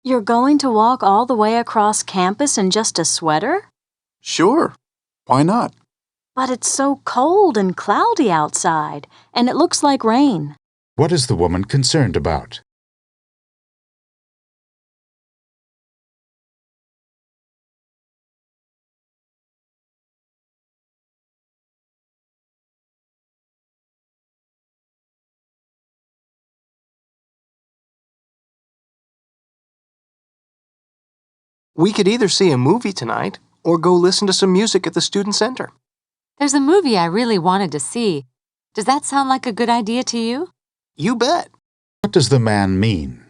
You're going to walk all the way across campus in just a sweater? Sure. Why not? But it's so cold and cloudy outside, and it looks like rain. What is the woman concerned about? We could either see a movie tonight or go listen to some music at the student center. There's a movie I really wanted to see. Does that sound like a good idea to you? You bet. What does the man mean?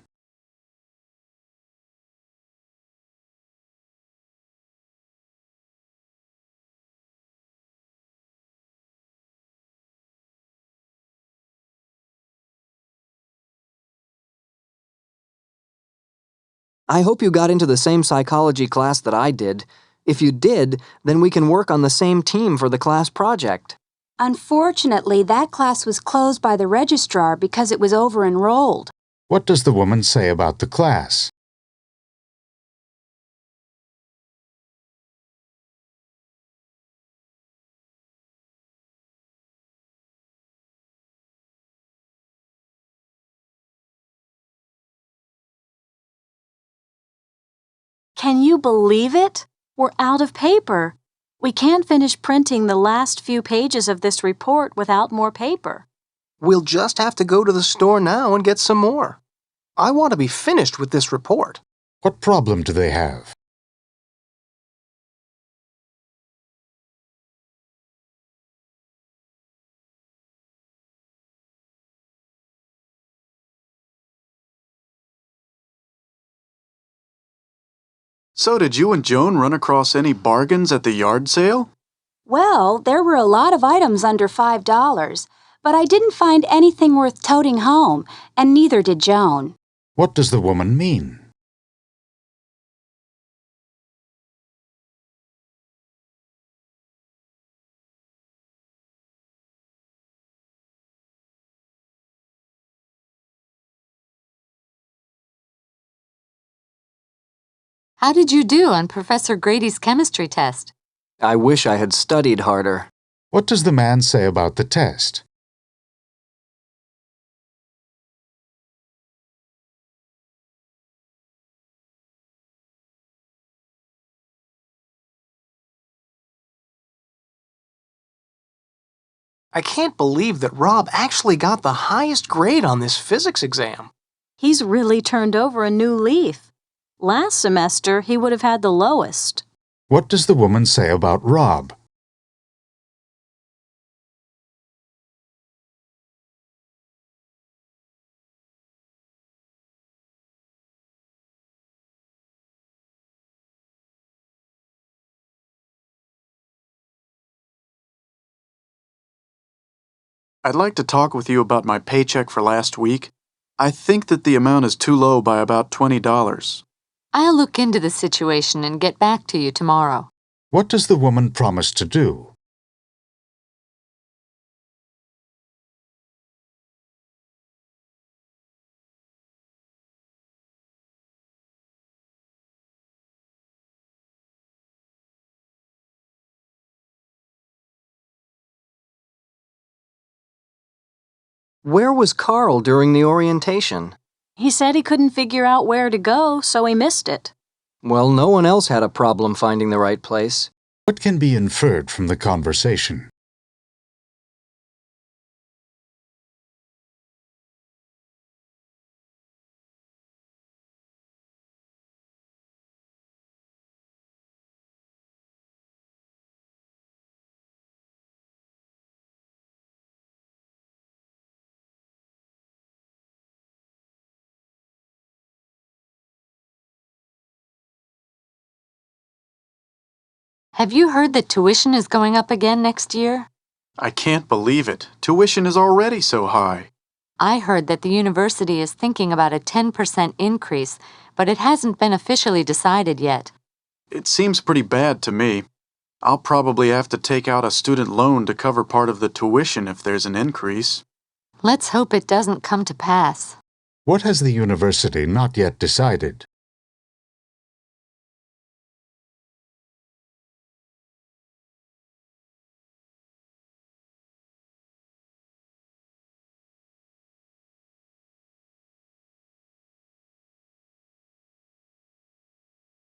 I hope you got into the same psychology class that I did. If you did, then we can work on the same team for the class project. Unfortunately, that class was closed by the registrar because it was over-enrolled. What does the woman say about the class? Can you believe it? We're out of paper. We can't finish printing the last few pages of this report without more paper. We'll just have to go to the store now and get some more. I want to be finished with this report. What problem do they have? So did you and Joan run across any bargains at the yard sale? Well, there were a lot of items under $5, but I didn't find anything worth toting home, and neither did Joan. What does the woman mean? How did you do on Professor Grady's chemistry test? I wish I had studied harder. What does the man say about the test? I can't believe that Rob actually got the highest grade on this physics exam. He's really turned over a new leaf. Last semester, he would have had the lowest. What does the woman say about Rob? I'd like to talk with you about my paycheck for last week. I think that the amount is too low by about $20. I'll look into the situation and get back to you tomorrow. What does the woman promise to do? Where was Carl during the orientation? He said he couldn't figure out where to go, so he missed it. Well, no one else had a problem finding the right place. What can be inferred from the conversation? Have you heard that tuition is going up again next year? I can't believe it. Tuition is already so high. I heard that the university is thinking about a 10% increase, but it hasn't been officially decided yet. It seems pretty bad to me. I'll probably have to take out a student loan to cover part of the tuition if there's an increase. Let's hope it doesn't come to pass. What has the university not yet decided?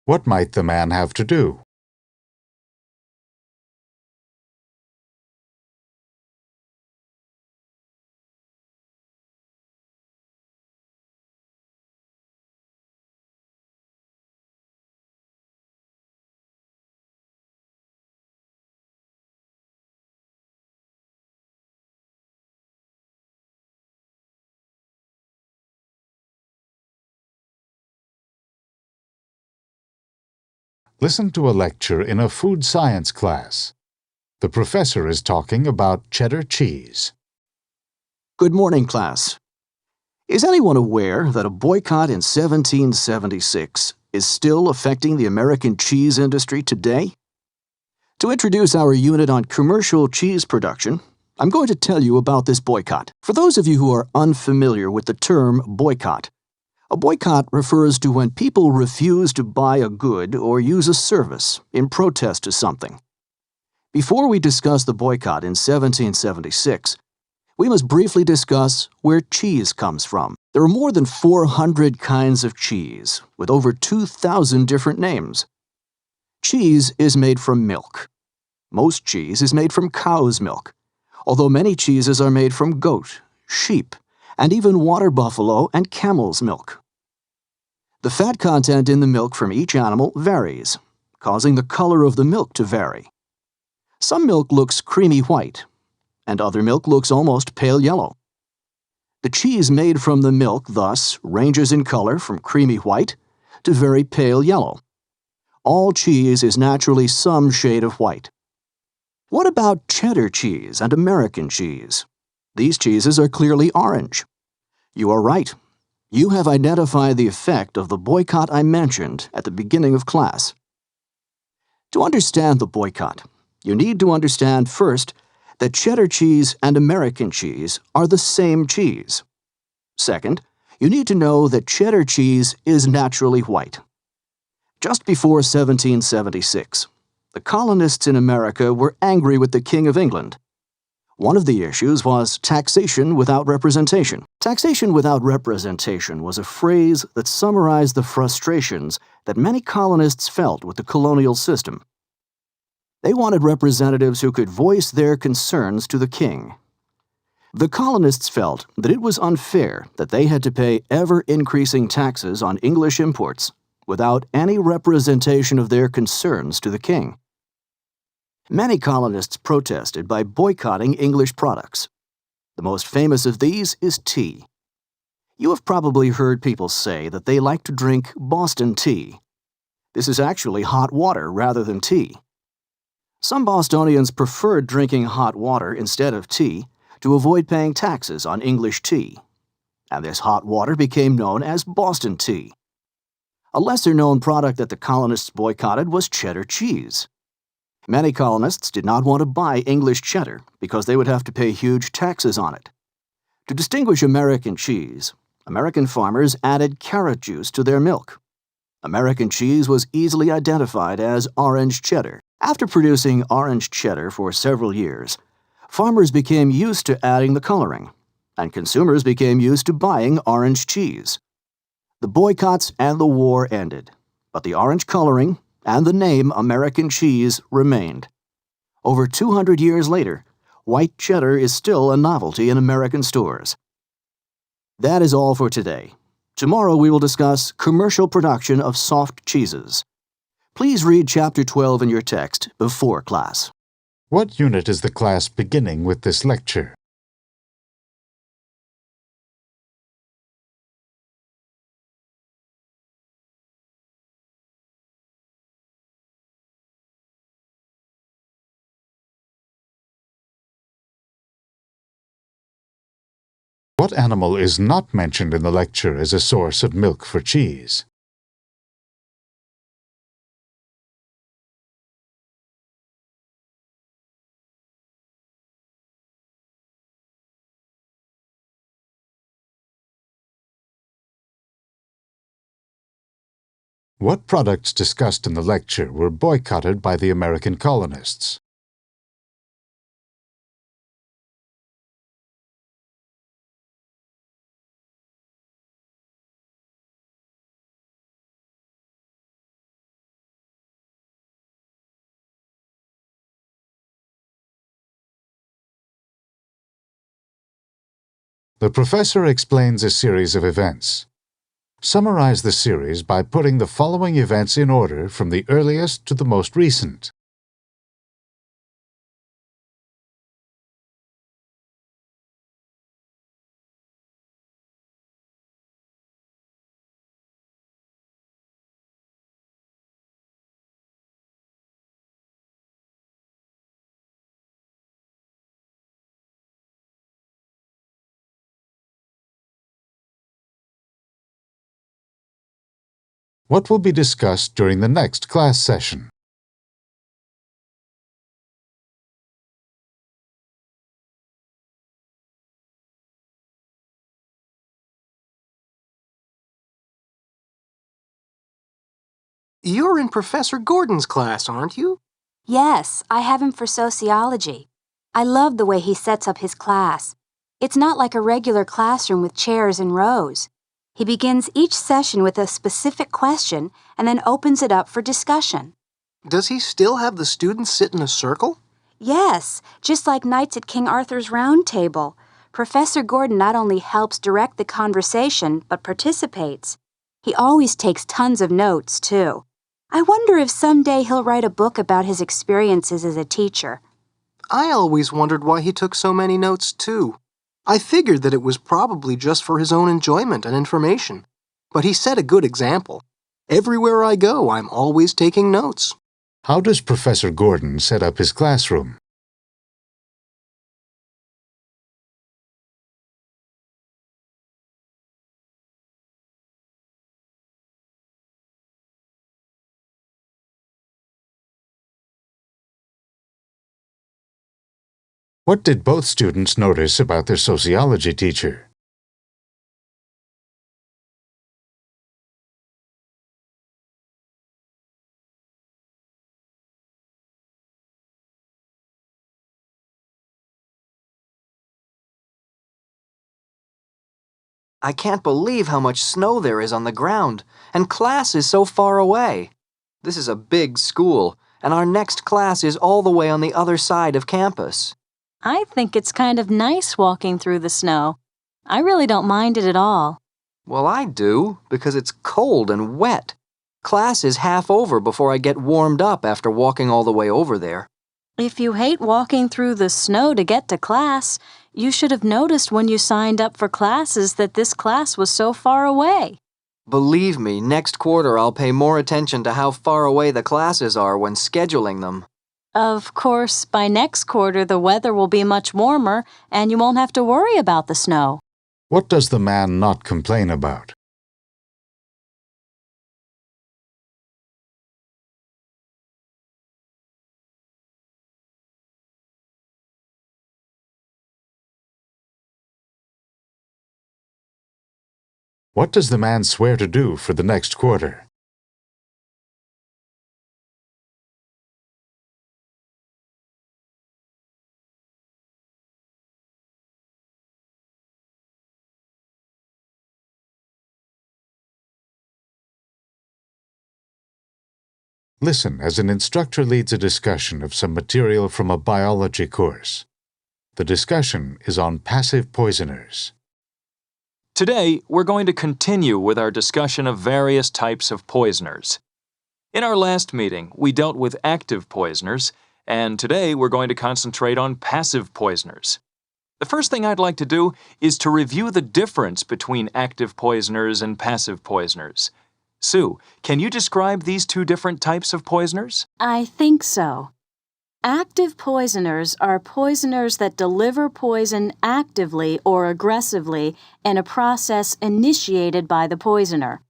What might the man have to do? Listen to a lecture in a food science class. The professor is talking about cheddar cheese. Good morning, class. Is anyone aware that a boycott in 1776 is still affecting the American cheese industry today? To introduce our unit on commercial cheese production, I'm going to tell you about this boycott. For those of you who are unfamiliar with the term boycott, a boycott refers to when people refuse to buy a good or use a service in protest to something. Before we discuss the boycott in 1776, we must briefly discuss where cheese comes from. There are more than 400 kinds of cheese, with over 2,000 different names. Cheese is made from milk. Most cheese is made from cow's milk, although many cheeses are made from goat, sheep, and even water buffalo and camel's milk. The fat content in the milk from each animal varies, causing the color of the milk to vary. Some milk looks creamy white, and other milk looks almost pale yellow. The cheese made from the milk, thus, ranges in color from creamy white to very pale yellow. All cheese is naturally some shade of white. What about cheddar cheese and American cheese? These cheeses are clearly orange. You are right. You have identified the effect of the boycott I mentioned at the beginning of class. To understand the boycott, you need to understand first that cheddar cheese and American cheese are the same cheese. Second, you need to know that cheddar cheese is naturally white. Just before 1776, the colonists in America were angry with the King of England. One of the issues was taxation without representation. Taxation without representation was a phrase that summarized the frustrations that many colonists felt with the colonial system. They wanted representatives who could voice their concerns to the king. The colonists felt that it was unfair that they had to pay ever-increasing taxes on English imports without any representation of their concerns to the king. Many colonists protested by boycotting English products. The most famous of these is tea. You have probably heard people say that they like to drink Boston tea. This is actually hot water rather than tea. Some Bostonians preferred drinking hot water instead of tea to avoid paying taxes on English tea, and this hot water became known as Boston tea. A lesser-known product that the colonists boycotted was cheddar cheese. Many colonists did not want to buy English cheddar because they would have to pay huge taxes on it. To distinguish American cheese, American farmers added carrot juice to their milk. American cheese was easily identified as orange cheddar. After producing orange cheddar for several years, farmers became used to adding the coloring, and consumers became used to buying orange cheese. The boycotts and the war ended, but the orange coloring and the name American cheese remained. Over 200 years later, white cheddar is still a novelty in American stores. That is all for today. Tomorrow we will discuss commercial production of soft cheeses. Please read Chapter 12 in your text before class. What unit is the class beginning with this lecture? What animal is not mentioned in the lecture as a source of milk for cheese? What products discussed in the lecture were boycotted by the American colonists? The professor explains a series of events. Summarize the series by putting the following events in order from the earliest to the most recent. What will be discussed during the next class session? You're in Professor Gordon's class, aren't you? Yes, I have him for sociology. I love the way he sets up his class. It's not like a regular classroom with chairs and rows. He begins each session with a specific question and then opens it up for discussion. Does he still have the students sit in a circle? Yes, just like Knights at King Arthur's Round Table. Professor Gordon not only helps direct the conversation, but participates. He always takes tons of notes, too. I wonder if someday he'll write a book about his experiences as a teacher. I always wondered why he took so many notes, too. I figured that it was probably just for his own enjoyment and information. But he set a good example. Everywhere I go, I'm always taking notes. How does Professor Gordon set up his classroom? What did both students notice about their sociology teacher? I can't believe how much snow there is on the ground, and class is so far away. This is a big school, and our next class is all the way on the other side of campus. I think it's kind of nice walking through the snow. I really don't mind it at all. Well, I do, because it's cold and wet. Class is half over before I get warmed up after walking all the way over there. If you hate walking through the snow to get to class, you should have noticed when you signed up for classes that this class was so far away. Believe me, next quarter I'll pay more attention to how far away the classes are when scheduling them. Of course, by next quarter the weather will be much warmer and you won't have to worry about the snow. What does the man not complain about? What does the man swear to do for the next quarter? Listen as an instructor leads a discussion of some material from a biology course. The discussion is on passive poisoners. Today, we're going to continue with our discussion of various types of poisoners. In our last meeting, we dealt with active poisoners, and today we're going to concentrate on passive poisoners. The first thing I'd like to do is to review the difference between active poisoners and passive poisoners. Sue, can you describe these two different types of poisoners? I think so. Active poisoners are poisoners that deliver poison actively or aggressively in a process initiated by the poisoner.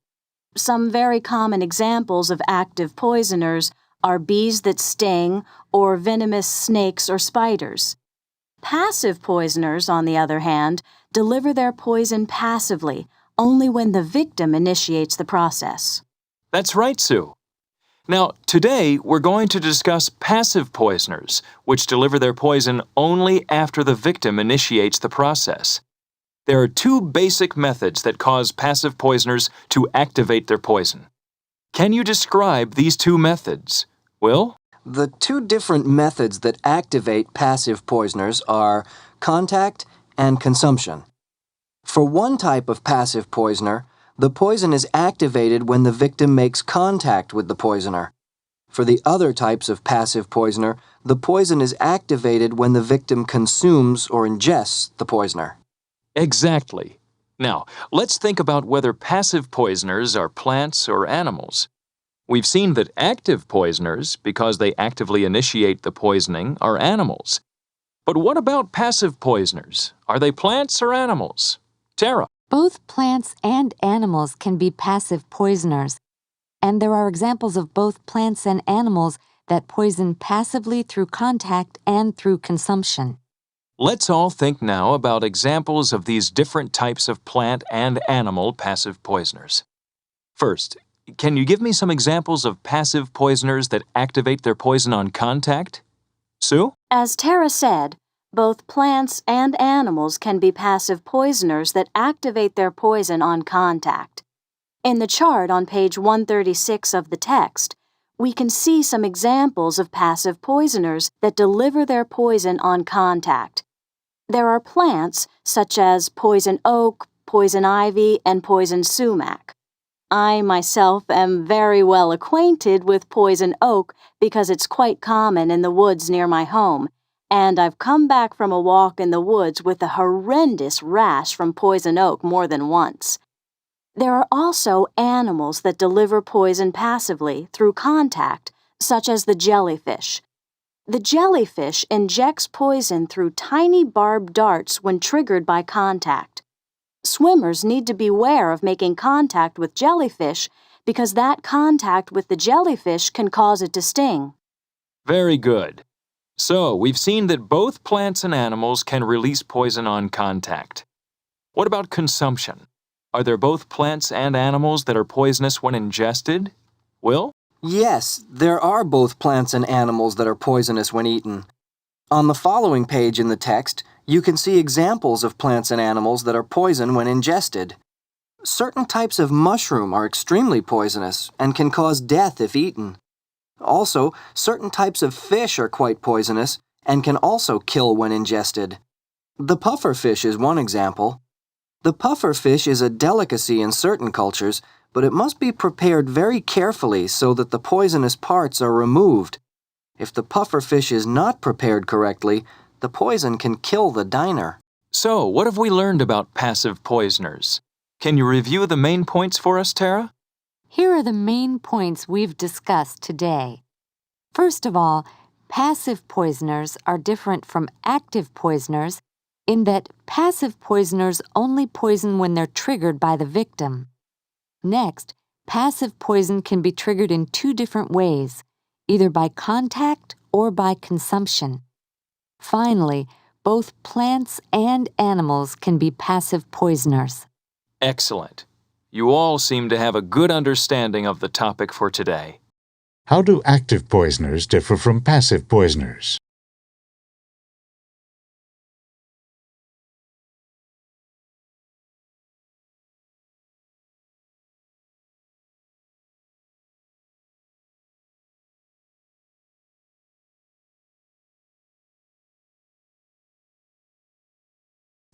Some very common examples of active poisoners are bees that sting or venomous snakes or spiders. Passive poisoners, on the other hand, deliver their poison passively, only when the victim initiates the process. That's right, Sue. Now, today we're going to discuss passive poisoners, which deliver their poison only after the victim initiates the process. There are two basic methods that cause passive poisoners to activate their poison. Can you describe these two methods? Will? The two different methods that activate passive poisoners are contact and consumption. For one type of passive poisoner, the poison is activated when the victim makes contact with the poisoner. For the other types of passive poisoner, the poison is activated when the victim consumes or ingests the poisoner. Exactly. Now, let's think about whether passive poisoners are plants or animals. We've seen that active poisoners, because they actively initiate the poisoning, are animals. But what about passive poisoners? Are they plants or animals? Tara. Both plants and animals can be passive poisoners, and there are examples of both plants and animals that poison passively through contact and through consumption. Let's all think now about examples of these different types of plant and animal passive poisoners. First, can you give me some examples of passive poisoners that activate their poison on contact? Sue? As Tara said, both plants and animals can be passive poisoners that activate their poison on contact. In the chart on page 136 of the text, we can see some examples of passive poisoners that deliver their poison on contact. There are plants such as poison oak, poison ivy, and poison sumac. I myself am very well acquainted with poison oak because it's quite common in the woods near my home, and I've come back from a walk in the woods with a horrendous rash from poison oak more than once. There are also animals that deliver poison passively through contact, such as the jellyfish. The jellyfish injects poison through tiny barbed darts when triggered by contact. Swimmers need to beware of making contact with jellyfish because that contact with the jellyfish can cause it to sting. Very good. So, we've seen that both plants and animals can release poison on contact. What about consumption? Are there both plants and animals that are poisonous when ingested? Will? Yes, there are both plants and animals that are poisonous when eaten. On the following page in the text, you can see examples of plants and animals that are poison when ingested. Certain types of mushroom are extremely poisonous and can cause death if eaten. Also, certain types of fish are quite poisonous and can also kill when ingested. The pufferfish is one example. The pufferfish is a delicacy in certain cultures, but it must be prepared very carefully so that the poisonous parts are removed. If the pufferfish is not prepared correctly, the poison can kill the diner. So, what have we learned about passive poisoners? Can you review the main points for us, Tara? Here are the main points we've discussed today. First of all, passive poisoners are different from active poisoners in that passive poisoners only poison when they're triggered by the victim. Next, passive poison can be triggered in two different ways, either by contact or by consumption. Finally, both plants and animals can be passive poisoners. Excellent. You all seem to have a good understanding of the topic for today. How do active poisoners differ from passive poisoners?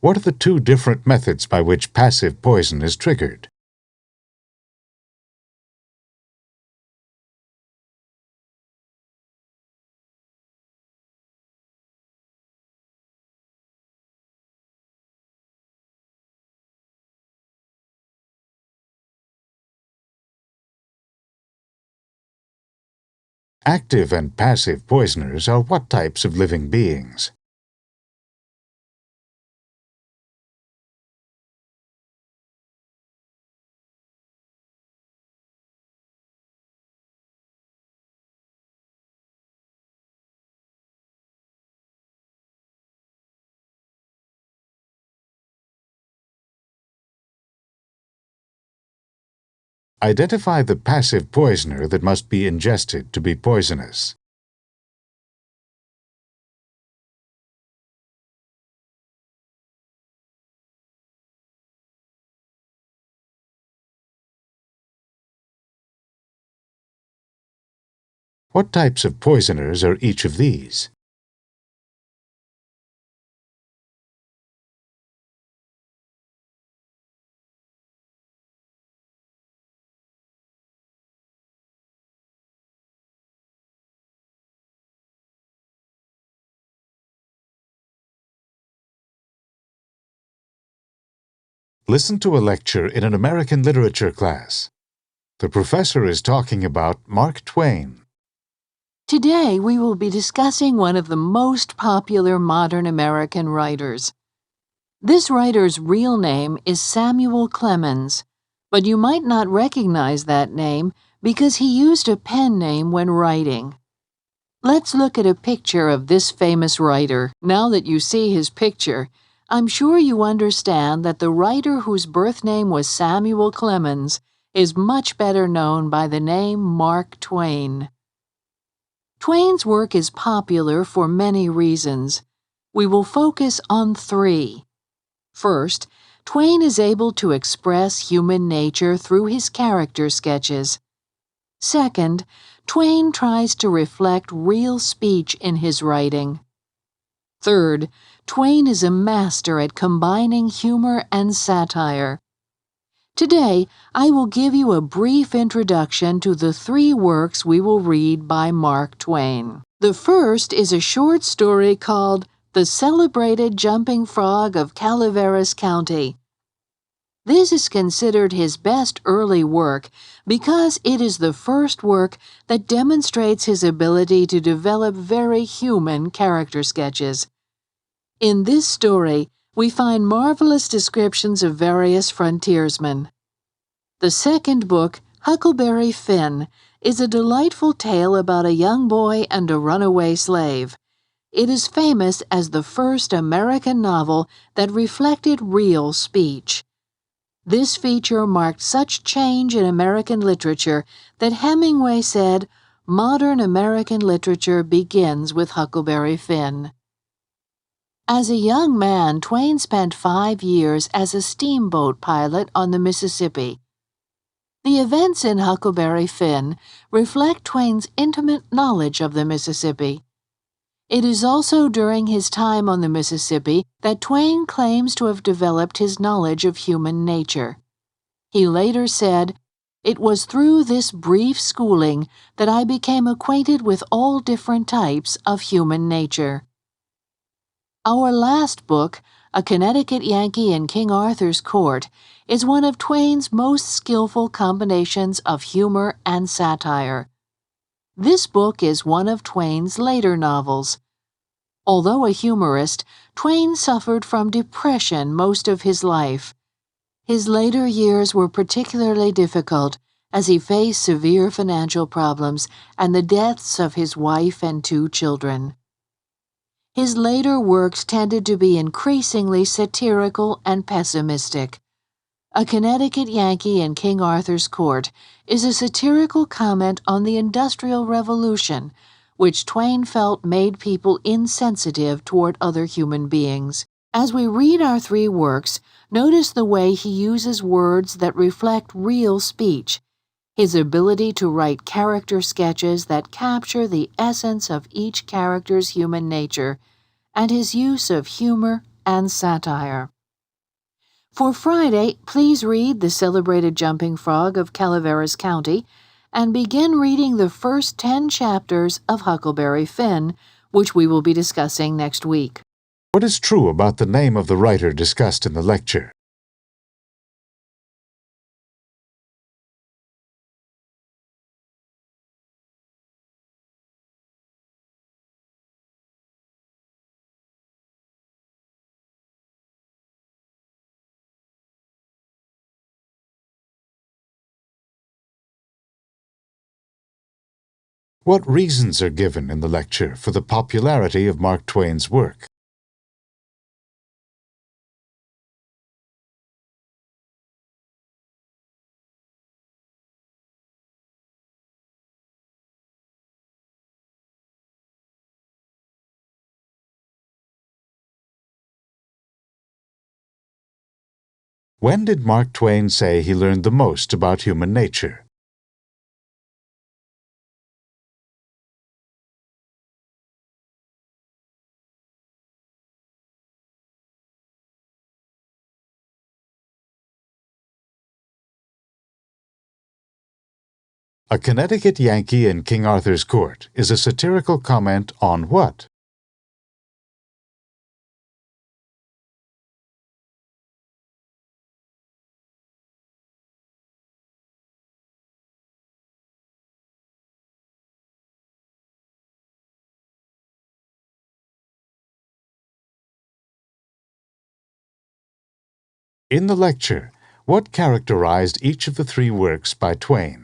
What are the two different methods by which passive poison is triggered? Active and passive poisoners are what types of living beings? Identify the passive poisoner that must be ingested to be poisonous. What types of poisoners are each of these? Listen to a lecture in an American literature class. The professor is talking about Mark Twain. Today, we will be discussing one of the most popular modern American writers. This writer's real name is Samuel Clemens, but you might not recognize that name because he used a pen name when writing. Let's look at a picture of this famous writer. Now that you see his picture, I'm sure you understand that the writer whose birth name was Samuel Clemens is much better known by the name Mark Twain. Twain's work is popular for many reasons. We will focus on 3. First, Twain is able to express human nature through his character sketches. Second, Twain tries to reflect real speech in his writing. Third, Twain is a master at combining humor and satire. Today, I will give you a brief introduction to the 3 works we will read by Mark Twain. The first is a short story called The Celebrated Jumping Frog of Calaveras County. This is considered his best early work because it is the first work that demonstrates his ability to develop very human character sketches. In this story, we find marvelous descriptions of various frontiersmen. The second book, Huckleberry Finn, is a delightful tale about a young boy and a runaway slave. It is famous as the first American novel that reflected real speech. This feature marked such change in American literature that Hemingway said, "Modern American literature begins with Huckleberry Finn." As a young man, Twain spent 5 years as a steamboat pilot on the Mississippi. The events in Huckleberry Finn reflect Twain's intimate knowledge of the Mississippi. It is also during his time on the Mississippi that Twain claims to have developed his knowledge of human nature. He later said, "It was through this brief schooling that I became acquainted with all different types of human nature." Our last book, A Connecticut Yankee in King Arthur's Court, is one of Twain's most skillful combinations of humor and satire. This book is one of Twain's later novels. Although a humorist, Twain suffered from depression most of his life. His later years were particularly difficult as he faced severe financial problems and the deaths of his wife and 2 children. His later works tended to be increasingly satirical and pessimistic. A Connecticut Yankee in King Arthur's Court is a satirical comment on the Industrial Revolution, which Twain felt made people insensitive toward other human beings. As we read our 3 works, notice the way he uses words that reflect real speech, his ability to write character sketches that capture the essence of each character's human nature, and his use of humor and satire. For Friday, please read The Celebrated Jumping Frog of Calaveras County and begin reading the first 10 chapters of Huckleberry Finn, which we will be discussing next week. What is true about the name of the writer discussed in the lecture? What reasons are given in the lecture for the popularity of Mark Twain's work? When did Mark Twain say he learned the most about human nature? A Connecticut Yankee in King Arthur's Court is a satirical comment on what? In the lecture, what characterized each of the three works by Twain?